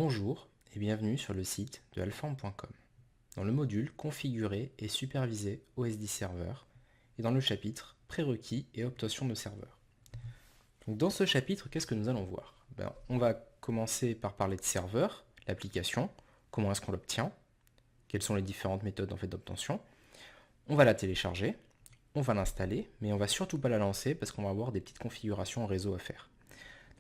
Bonjour et bienvenue sur le site de alform.com, dans le module Configurer et superviser OS10 Server et dans le chapitre Prérequis et obtention de serveur. Donc dans ce chapitre, qu'est-ce que nous allons voir? On va commencer par parler de serveur, l'application, comment est-ce qu'on l'obtient, quelles sont les différentes méthodes d'obtention. On va la télécharger, on va l'installer, mais on va surtout pas la lancer parce qu'on va avoir des petites configurations réseau à faire.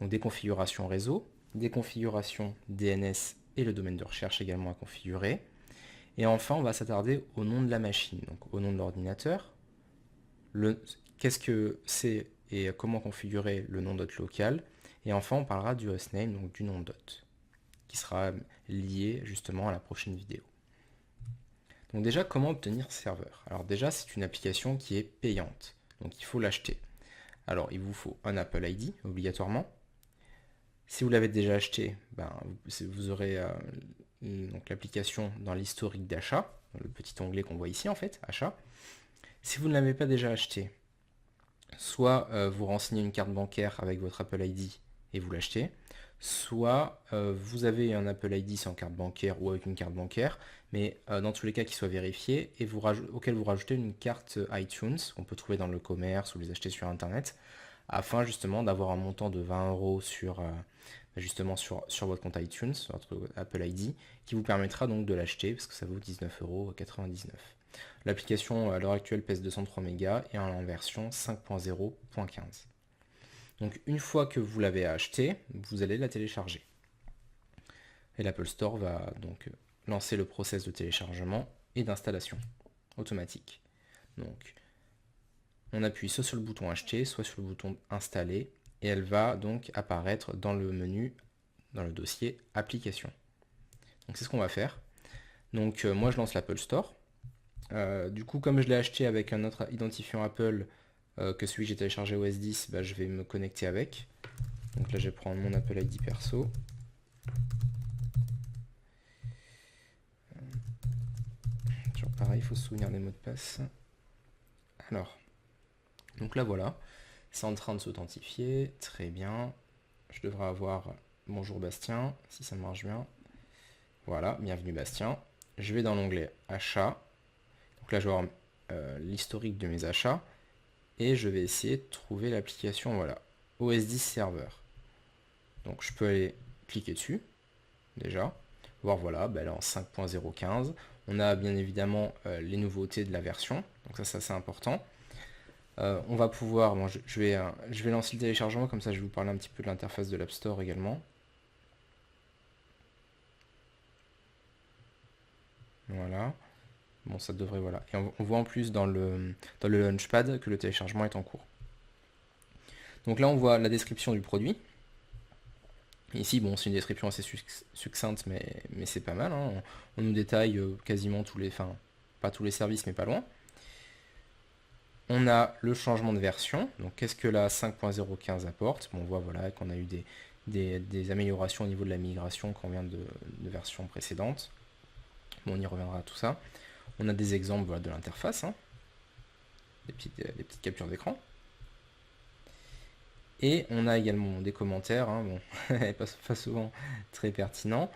Donc des configurations réseau, des configurations DNS et le domaine de recherche également à configurer. Et enfin, on va s'attarder au nom de la machine, donc au nom de l'ordinateur, qu'est-ce que c'est et comment configurer le nom dot local. Et enfin, on parlera du hostname, donc du nom dot, qui sera lié justement à la prochaine vidéo. Donc déjà, comment obtenir serveur? Alors déjà, c'est une application qui est payante, donc il faut l'acheter. Alors, il vous faut un Apple ID, obligatoirement. Si vous l'avez déjà acheté, vous aurez l'application dans l'historique d'achat, le petit onglet qu'on voit ici en fait, achat. Si vous ne l'avez pas déjà acheté, soit vous renseignez une carte bancaire avec votre Apple ID et vous l'achetez, soit vous avez un Apple ID sans carte bancaire ou avec une carte bancaire, mais dans tous les cas qu'il soit vérifié, et auquel vous rajoutez une carte iTunes, qu'on peut trouver dans le commerce ou les acheter sur Internet, afin justement d'avoir un montant de 20 € sur votre compte iTunes, sur votre Apple ID, qui vous permettra donc de l'acheter, parce que ça vaut 19,99 €. L'application à l'heure actuelle pèse 203 mégas et en version 5.0.15. Donc une fois que vous l'avez acheté, vous allez la télécharger. Et l'Apple Store va donc lancer le process de téléchargement et d'installation automatique. Donc on appuie soit sur le bouton acheter, soit sur le bouton installer, et elle va donc apparaître dans le menu, dans le dossier application. Donc c'est ce qu'on va faire. Donc moi je lance l'Apple Store. Du coup, comme je l'ai acheté avec un autre identifiant Apple que celui que j'ai téléchargé OS 10, je vais me connecter avec. Donc là je vais prendre mon Apple ID perso. Toujours pareil, il faut se souvenir des mots de passe. Alors, donc là voilà, c'est en train de s'authentifier, très bien. Je devrais avoir bonjour Bastien, si ça marche bien. Voilà, bienvenue Bastien. Je vais dans l'onglet achats. Donc là je vais avoir l'historique de mes achats. Et je vais essayer de trouver l'application, voilà, OS 10 Server. Donc je peux aller cliquer dessus, déjà, voir voilà, elle est en 5.0.15. On a bien évidemment les nouveautés de la version, donc ça c'est assez important. On va pouvoir, je vais lancer le téléchargement, comme ça je vais vous parler un petit peu de l'interface de l'App Store également. Voilà. Bon, ça devrait, voilà. Et on voit en plus dans le Launchpad que le téléchargement est en cours. Donc là, on voit la description du produit. Ici, bon, c'est une description assez succincte, mais c'est pas mal, hein. On nous détaille quasiment tous les, enfin, pas tous les services, mais pas loin. On a le changement de version. Donc, qu'est-ce que la 5.0.15 apporte? Bon, on voit voilà, qu'on a eu des améliorations au niveau de la migration quand on vient de version précédente. Bon, on y reviendra à tout ça. On a des exemples voilà, de l'interface, hein. des petites captures d'écran. Et on a également des commentaires, hein, bon, pas souvent très pertinents.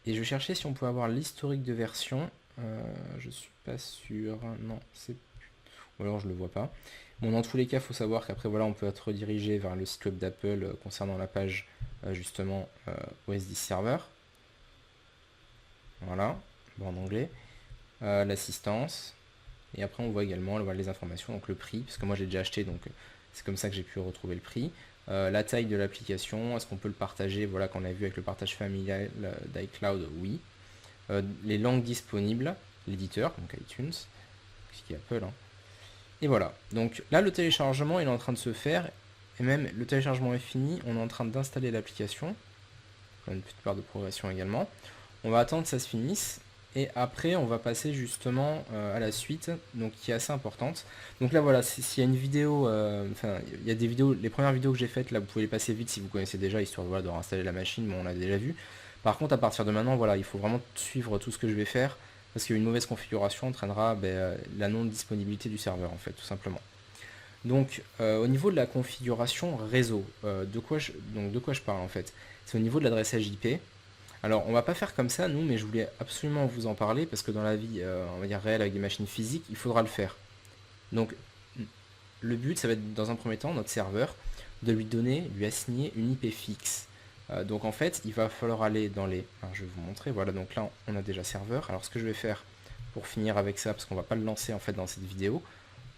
Et je cherchais si on pouvait avoir l'historique de version. Je suis pas sûr. Non, c'est... Ou alors je le vois pas. Bon, dans tous les cas, il faut savoir qu'après, voilà, on peut être redirigé vers le site web d'Apple concernant la page, justement, OS 10 Server. Voilà, bon, en anglais. L'assistance. Et après, on voit également les informations, donc le prix, parce que moi j'ai déjà acheté, donc c'est comme ça que j'ai pu retrouver le prix. La taille de l'application, est-ce qu'on peut le partager? Voilà, qu'on a vu avec le partage familial d'iCloud, oui. Les langues disponibles, l'éditeur, donc iTunes, ce qui est Apple, hein. Et voilà, donc là le téléchargement il est en train de se faire, et même le téléchargement est fini, on est en train d'installer l'application. Une petite part de progression également. On va attendre que ça se finisse. Et après, on va passer justement à la suite, donc qui est assez importante. Donc là, voilà, s'il y a une vidéo, enfin, il y a des vidéos, les premières vidéos que j'ai faites, là, vous pouvez les passer vite si vous connaissez déjà, histoire voilà, de réinstaller la machine, mais on l'a déjà vu. Par contre, à partir de maintenant, voilà, il faut vraiment suivre tout ce que je vais faire, parce qu'une mauvaise configuration entraînera la non-disponibilité du serveur, en fait, tout simplement. Donc, au niveau de la configuration réseau, de quoi je parle, en fait? C'est au niveau de l'adressage IP. Alors, on va pas faire comme ça, nous, mais je voulais absolument vous en parler, parce que dans la vie, on va dire réelle, avec des machines physiques, il faudra le faire. Donc, le but, ça va être, dans un premier temps, notre serveur, de lui assigner une IP fixe. Donc en fait, il va falloir aller dans les... Alors, je vais vous montrer, voilà, donc là, on a déjà serveur. Alors ce que je vais faire, pour finir avec ça, parce qu'on va pas le lancer en fait dans cette vidéo,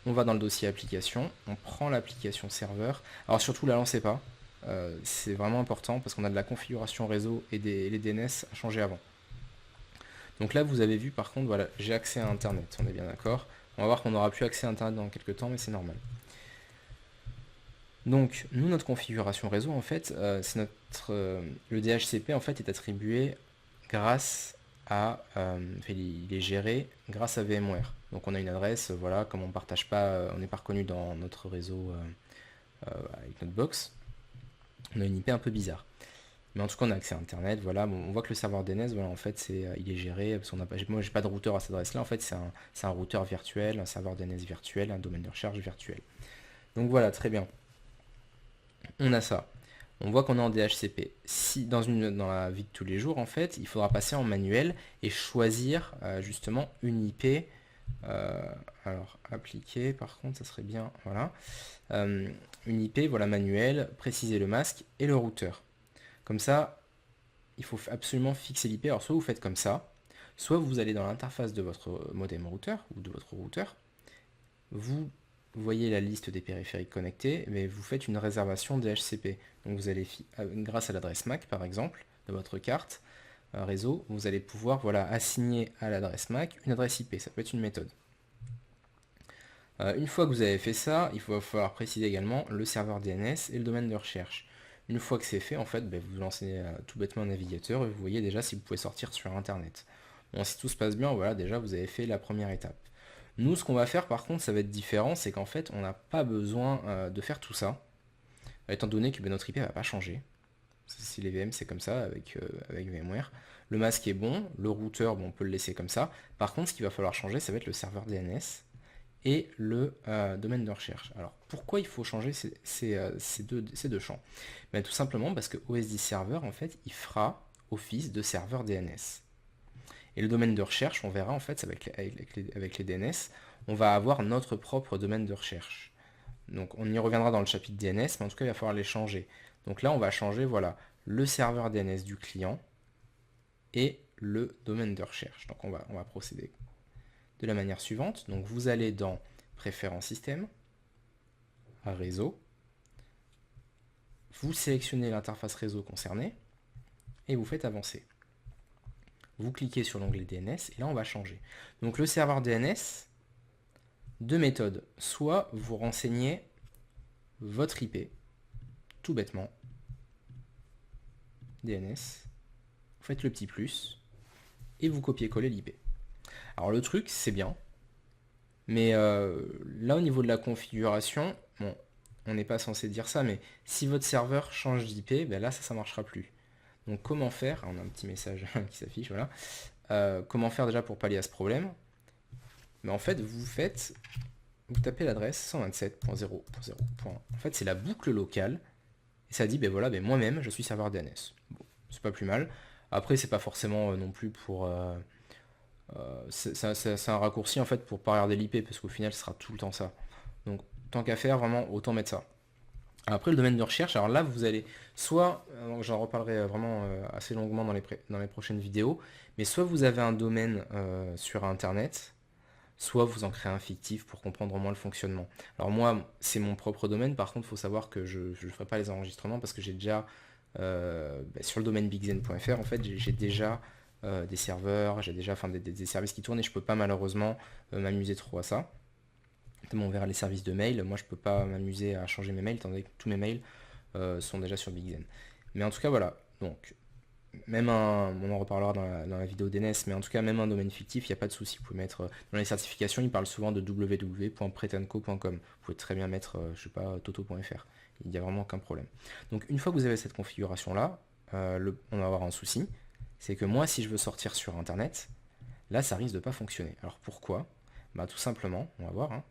on va dans le dossier application, on prend l'application serveur. Alors surtout, la lancez pas, c'est vraiment important, parce qu'on a de la configuration réseau et les DNS à changer avant. Donc là, vous avez vu, par contre, voilà, j'ai accès à Internet, on est bien d'accord. On va voir qu'on n'aura plus accès à Internet dans quelques temps, mais c'est normal. Donc, nous, notre configuration réseau, en fait, c'est le DHCP, en fait, est attribué grâce à... il est géré grâce à VMware. Donc, on a une adresse, voilà, comme on partage pas, on n'est pas reconnu dans notre réseau avec notre box, on a une IP un peu bizarre. Mais en tout cas, on a accès à Internet, voilà. Bon, on voit que le serveur DNS, voilà, en fait, il est géré, parce qu'on n'a pas, moi, j'ai pas de routeur à cette adresse-là. En fait, c'est un routeur virtuel, un serveur DNS virtuel, un domaine de recherche virtuel. Donc voilà, très bien. On a ça. On voit qu'on est en DHCP. Si dans la vie de tous les jours, en fait, il faudra passer en manuel et choisir justement une IP. Alors, appliquer, par contre, ça serait bien, voilà. Une IP, voilà, manuelle, préciser le masque et le routeur. Comme ça, il faut absolument fixer l'IP. Alors, soit vous faites comme ça, soit vous allez dans l'interface de votre modem routeur ou de votre routeur, vous voyez la liste des périphériques connectés, mais vous faites une réservation DHCP. Donc vous allez, grâce à l'adresse MAC par exemple, de votre carte réseau, vous allez pouvoir voilà, assigner à l'adresse MAC une adresse IP. Ça peut être une méthode. Une fois que vous avez fait ça, il va falloir préciser également le serveur DNS et le domaine de recherche. Une fois que c'est fait, en fait, vous lancez tout bêtement un navigateur et vous voyez déjà si vous pouvez sortir sur Internet. Bon, si tout se passe bien, voilà, déjà vous avez fait la première étape. Nous, ce qu'on va faire par contre, ça va être différent, c'est qu'en fait, on n'a pas besoin de faire tout ça, étant donné que notre IP ne va pas changer. Si les VM, c'est comme ça avec VMware. Le masque est bon, le routeur, bon, on peut le laisser comme ça. Par contre, ce qu'il va falloir changer, ça va être le serveur DNS et le domaine de recherche. Alors, pourquoi il faut changer ces deux champs? Tout simplement parce que OS10 Server, en fait, il fera office de serveur DNS. Et le domaine de recherche, on verra en fait avec les DNS, on va avoir notre propre domaine de recherche. Donc on y reviendra dans le chapitre DNS, mais en tout cas il va falloir les changer. Donc là on va changer voilà, le serveur DNS du client et le domaine de recherche. Donc on va procéder de la manière suivante. Donc vous allez dans Préférences système, réseau, vous sélectionnez l'interface réseau concernée et vous faites avancer. Vous cliquez sur l'onglet DNS et là on va changer. Donc le serveur DNS, deux méthodes. Soit vous renseignez votre IP, tout bêtement, DNS, vous faites le petit plus et vous copiez-coller l'IP. Alors le truc c'est bien, mais là au niveau de la configuration, bon, on n'est pas censé dire ça, mais si votre serveur change d'IP, ben là ça ne marchera plus. Donc comment faire? On a un petit message qui s'affiche, voilà. Comment faire déjà pour pallier à ce problème? Mais en fait, vous tapez l'adresse 127.0.0. En fait, c'est la boucle locale. Et ça dit, ben voilà, ben moi-même, je suis serveur DNS. Bon, c'est pas plus mal. Après, c'est pas forcément non plus pour... c'est un raccourci en fait pour pas regarder l'IP, parce qu'au final, ce sera tout le temps ça. Donc, tant qu'à faire, vraiment, autant mettre ça. Après le domaine de recherche, alors là vous allez soit, j'en reparlerai vraiment assez longuement dans les prochaines vidéos, mais soit vous avez un domaine sur internet, soit vous en créez un fictif pour comprendre au moins le fonctionnement. Alors moi c'est mon propre domaine, par contre il faut savoir que je ne ferai pas les enregistrements parce que j'ai déjà, sur le domaine bigzen.fr en fait j'ai déjà des serveurs, j'ai déjà des services qui tournent et je peux pas malheureusement m'amuser trop à ça. On verra les services de mail, moi je peux pas m'amuser à changer mes mails, étant donné que tous mes mails sont déjà sur Bigzen. Mais en tout cas voilà, donc même on en reparlera dans la vidéo DNS, mais en tout cas même un domaine fictif, il n'y a pas de souci, vous pouvez mettre, dans les certifications, ils parlent souvent de www.pretenco.com, vous pouvez très bien mettre, je sais pas, toto.fr, il n'y a vraiment aucun problème. Donc une fois que vous avez cette configuration là, on va avoir un souci, c'est que moi si je veux sortir sur internet, là ça risque de pas fonctionner. Alors pourquoi? Tout simplement, on va voir, hein.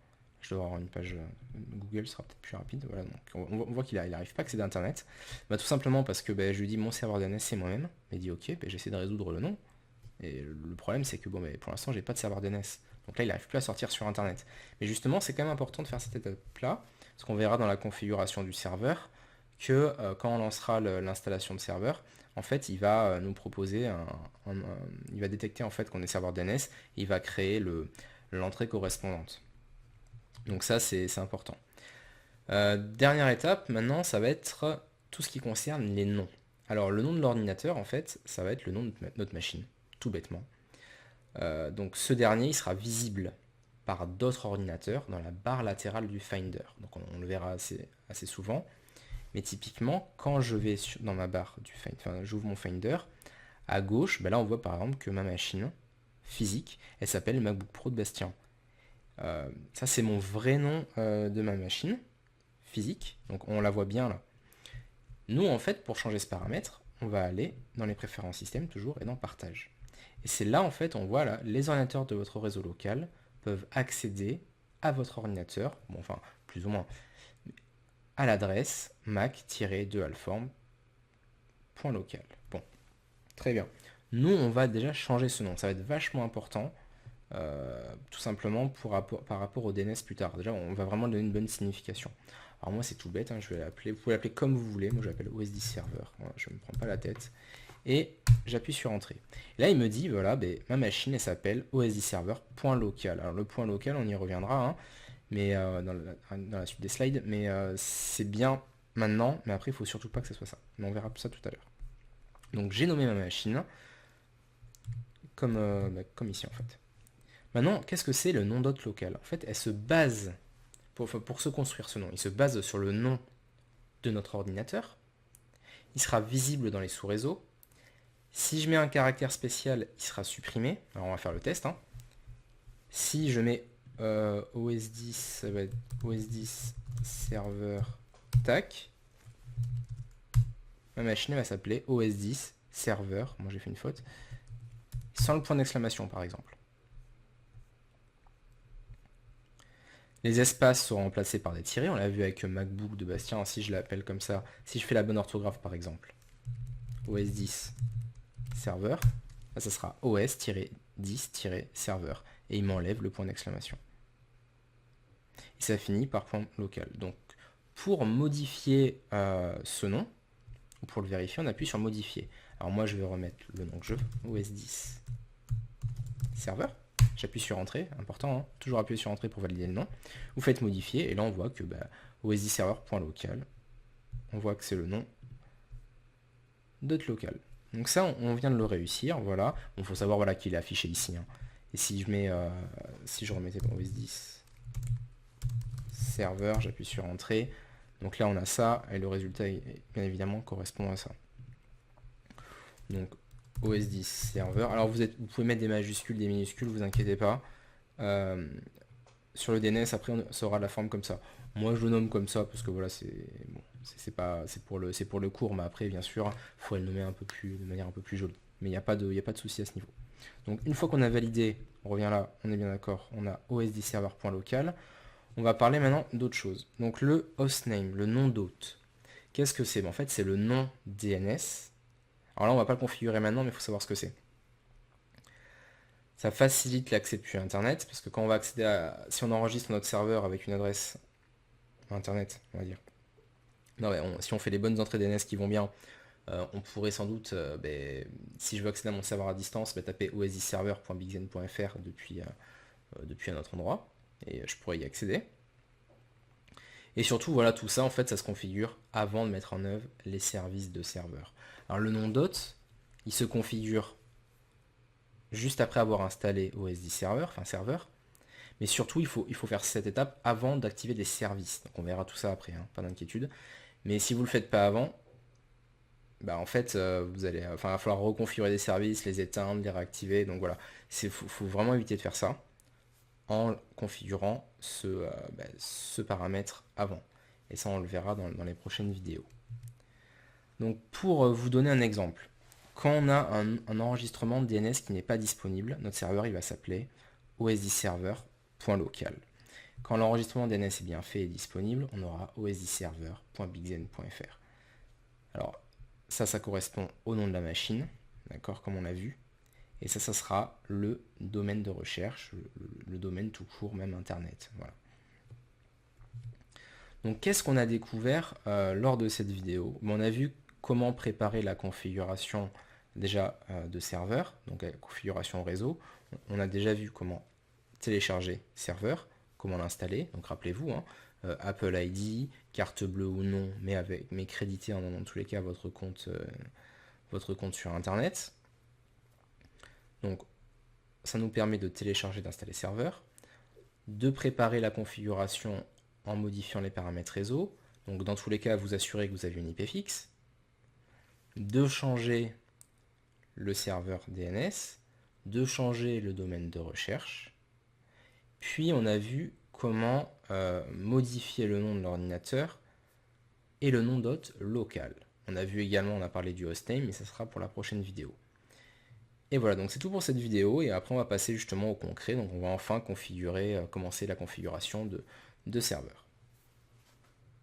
Je dois avoir une page Google, ce sera peut-être plus rapide. Voilà, donc on voit qu'il n'arrive pas à accéder à Internet. Bah, tout simplement parce que je lui dis mon serveur DNS c'est moi-même. Il dit ok, j'essaie de résoudre le nom. Et le problème c'est que pour l'instant j'ai pas de serveur DNS. Donc là il n'arrive plus à sortir sur Internet. Mais justement c'est quand même important de faire cette étape-là, parce qu'on verra dans la configuration du serveur que quand on lancera l'installation de serveur, en fait il va nous proposer il va détecter en fait qu'on est serveur DNS, et il va créer l'entrée correspondante. Donc ça c'est important. Dernière étape maintenant, ça va être tout ce qui concerne les noms. Alors le nom de l'ordinateur en fait ça va être le nom de notre machine, tout bêtement. Donc ce dernier il sera visible par d'autres ordinateurs dans la barre latérale du Finder. Donc on le verra assez souvent. Mais typiquement, quand je vais dans ma barre du Finder, enfin j'ouvre mon Finder, à gauche, là on voit par exemple que ma machine physique, elle s'appelle MacBook Pro de Bastien. Ça c'est mon vrai nom de ma machine physique, donc on la voit bien là. Nous en fait, pour changer ce paramètre, on va aller dans les préférences système toujours et dans partage. Et c'est là en fait on voit là, les ordinateurs de votre réseau local peuvent accéder à votre ordinateur, bon enfin plus ou moins, à l'adresse mac-2alform.local. Bon, très bien. Nous on va déjà changer ce nom, ça va être vachement important, tout simplement par rapport au DNS plus tard. Déjà on va vraiment donner une bonne signification. Alors moi c'est tout bête, je vais l'appeler, vous pouvez l'appeler comme vous voulez, moi je l'appelle OS10 Server, voilà, je ne me prends pas la tête. Et j'appuie sur entrée. Et là il me dit, voilà, ma machine elle s'appelle OS10Server.local. Alors le point local on y reviendra, mais dans la suite des slides, mais c'est bien maintenant, mais après il faut surtout pas que ce soit ça. Mais on verra tout ça tout à l'heure. Donc j'ai nommé ma machine comme ici en fait. Maintenant, qu'est-ce que c'est le nom d'hôte local? En fait, elle se base, pour se construire ce nom, il se base sur le nom de notre ordinateur. Il sera visible dans les sous-réseaux. Si je mets un caractère spécial, il sera supprimé. Alors on va faire le test. Si je mets OS10, ça va être OS10 serveur tac. Ma machine va s'appeler OS10 serveur. Moi j'ai fait une faute. Sans le point d'exclamation par exemple. Les espaces sont remplacés par des tirets, on l'a vu avec MacBook de Bastien, si je l'appelle comme ça, si je fais la bonne orthographe par exemple, OS10 serveur, là ça sera OS-10-serveur, et il m'enlève le point d'exclamation. Et ça finit par point local. Donc pour modifier ce nom, ou pour le vérifier, on appuie sur modifier. Alors moi je vais remettre le nom que je veux, OS10 serveur. J'appuie sur entrée, important, toujours appuyer sur entrée pour valider le nom. Vous faites modifier, et là on voit que OS10 serveur.local, on voit que c'est le nom .local. Donc ça, on vient de le réussir, voilà. Il faut savoir qu'il est affiché ici. Et si je mets, si je remettais OS10 serveur, j'appuie sur entrée. Donc là on a ça, et le résultat bien évidemment correspond à ça. Donc OS10 serveur. Alors vous pouvez mettre des majuscules, des minuscules, vous inquiétez pas. Sur le DNS, après, ça aura la forme comme ça. Moi, je le nomme comme ça parce que voilà, c'est pour le cours, mais après, bien sûr, il faudrait le nommer de manière un peu plus jolie. Mais il n'y a pas de souci à ce niveau. Donc une fois qu'on a validé, on revient là, on est bien d'accord, on a OS10 serveur.local. On va parler maintenant d'autre chose. Donc le hostname, le nom d'hôte. Qu'est-ce que c'est? En fait, c'est le nom DNS. Alors là, on va pas le configurer maintenant, mais il faut savoir ce que c'est. Ça facilite l'accès depuis Internet, parce que quand on va accéder si on enregistre notre serveur avec une adresse Internet, on va dire. Non, si on fait les bonnes entrées DNS qui vont bien, on pourrait sans doute, si je veux accéder à mon serveur à distance, taper osdserver.bigzen.fr depuis un autre endroit, et je pourrais y accéder. Et surtout, voilà, tout ça, en fait, ça se configure avant de mettre en œuvre les services de serveur. Alors le nom d'hôte, il se configure juste après avoir installé OS10 serveur, mais surtout il faut faire cette étape avant d'activer des services. Donc on verra tout ça après, pas d'inquiétude. Mais si vous ne le faites pas avant, en fait il va falloir reconfigurer des services, les éteindre, les réactiver. Donc voilà, faut vraiment éviter de faire ça en configurant ce paramètre avant. Et ça on le verra dans les prochaines vidéos. Donc pour vous donner un exemple, quand on a un enregistrement de DNS qui n'est pas disponible, notre serveur il va s'appeler OS10server.local. Quand l'enregistrement DNS est bien fait et disponible, on aura osdserver.bigzen.fr. Alors, ça correspond au nom de la machine, d'accord, comme on l'a vu. Et ça sera le domaine de recherche, le domaine tout court, même Internet. Voilà. Donc, qu'est-ce qu'on a découvert lors de cette vidéo? On a vu comment préparer la configuration déjà de serveur, donc la configuration réseau. On a déjà vu comment télécharger serveur, comment l'installer. Donc, rappelez-vous, Apple ID, carte bleue ou non, mais crédité dans tous les cas votre compte sur Internet. Donc, ça nous permet de télécharger, d'installer serveur, de préparer la configuration en modifiant les paramètres réseau. Donc, dans tous les cas, vous assurez que vous avez une IP fixe, de changer le serveur DNS, de changer le domaine de recherche. Puis, on a vu comment modifier le nom de l'ordinateur et le nom d'hôte local. On a vu également, on a parlé du hostname, mais ça sera pour la prochaine vidéo. Et voilà, donc c'est tout pour cette vidéo, et après on va passer justement au concret, donc on va enfin commencer la configuration de serveur.